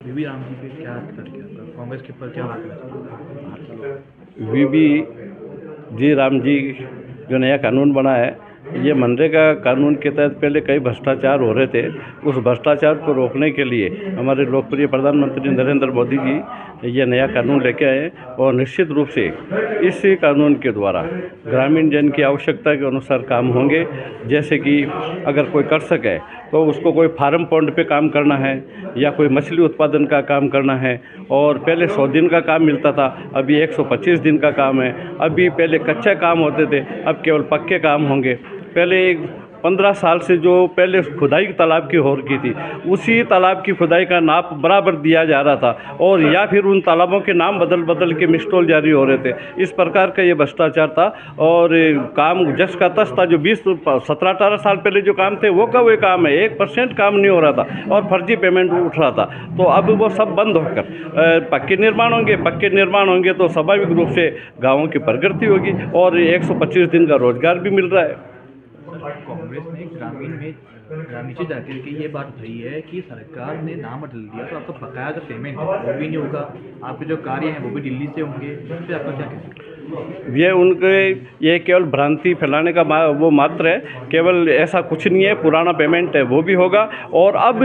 वीवी राम जी पे क्या कर किया कांग्रेस के ऊपर क्या बात वीबी जी राम जी जो नया कानून बना है, ये मनरेगा कानून के तहत पहले कई भ्रष्टाचार हो रहे थे। उस भ्रष्टाचार को रोकने के लिए हमारे लोकप्रिय प्रधानमंत्री नरेंद्र मोदी जी ये नया कानून लेके आए और निश्चित रूप से इस कानून के द्वारा ग्रामीण जन की आवश्यकता के अनुसार काम होंगे। जैसे कि अगर कोई कर सके तो उसको कोई फार्म पॉन्ड पे काम करना है या कोई मछली उत्पादन का काम करना है, और पहले 100 दिन का काम मिलता था, अभी 125 दिन का काम है। अभी पहले कच्चे काम होते थे, अब केवल पक्के काम होंगे। पहले 15 साल से जो पहले खुदाई तालाब की हो रखी थी, उसी तालाब की खुदाई का नाप बराबर दिया जा रहा था, और या फिर उन तालाबों के नाम बदल बदल के मिसटोल जारी हो रहे थे। इस प्रकार का ये भ्रष्टाचार था, और काम जस का तस था। जो 17-18 साल पहले जो काम थे वो का वही काम है, 1% काम नहीं हो रहा था और फर्जी पेमेंट उठ रहा था। तो अब वो सब बंद होकर पक्के निर्माण होंगे तो स्वाभाविक रूप से गाँवों की प्रगति होगी, और 125 दिन का रोजगार भी मिल रहा है। कांग्रेस ने ग्रामीण से जाकर के ये बात कही है कि सरकार ने नाम बदल दिया तो आपका बकाया जो पेमेंट है वो भी नहीं होगा, आपके जो कार्य हैं वो भी दिल्ली से होंगे। इस पर आपका क्या कहना है? ये केवल भ्रांति फैलाने का वो मात्र है, केवल ऐसा कुछ नहीं है। पुराना पेमेंट है वो भी होगा, और अब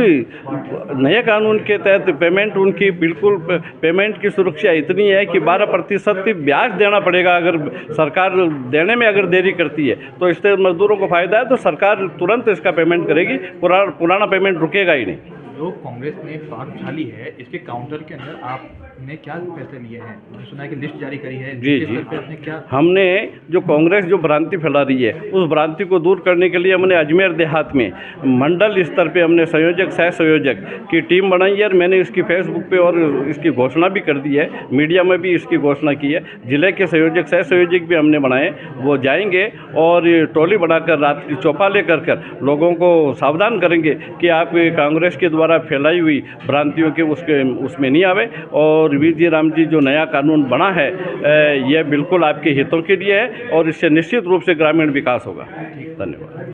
नए कानून के तहत पेमेंट उनकी बिल्कुल पेमेंट की सुरक्षा इतनी है कि 12% ब्याज देना पड़ेगा। अगर सरकार देने में अगर देरी करती है तो इससे मजदूरों को फ़ायदा है, तो सरकार तुरंत इसका पेमेंट करेगी, पुराना पेमेंट रुकेगा ही नहीं। जो कांग्रेस ने बात उछाली है, इसके काउंटर के अंदर आपने क्या फैसले लिए हैं? मैंने सुना है कि लिस्ट जारी करी है। जी स्तर पे आपने क्या हमने जो कांग्रेस जो भ्रांति फैला रही है, उस भ्रांति को दूर करने के लिए हमने अजमेर देहात में मंडल स्तर पे हमने संयोजक सह संयोजक की टीम बनाई है, और मैंने इसकी फेसबुक पे और इसकी घोषणा भी कर दी है, मीडिया में भी इसकी घोषणा की है। जिले के संयोजक सह संयोजक भी हमने बनाए, वो जाएंगे और टोली बनाकर रात की चौपाले कर लोगों को सावधान करेंगे कि आप कांग्रेस के द्वारा फैलाई हुई भ्रांतियों के उसमें नहीं आवे। और वीजी राम जी जो नया कानून बना है, यह बिल्कुल आपके हितों के लिए है, और इससे निश्चित रूप से ग्रामीण विकास होगा। धन्यवाद।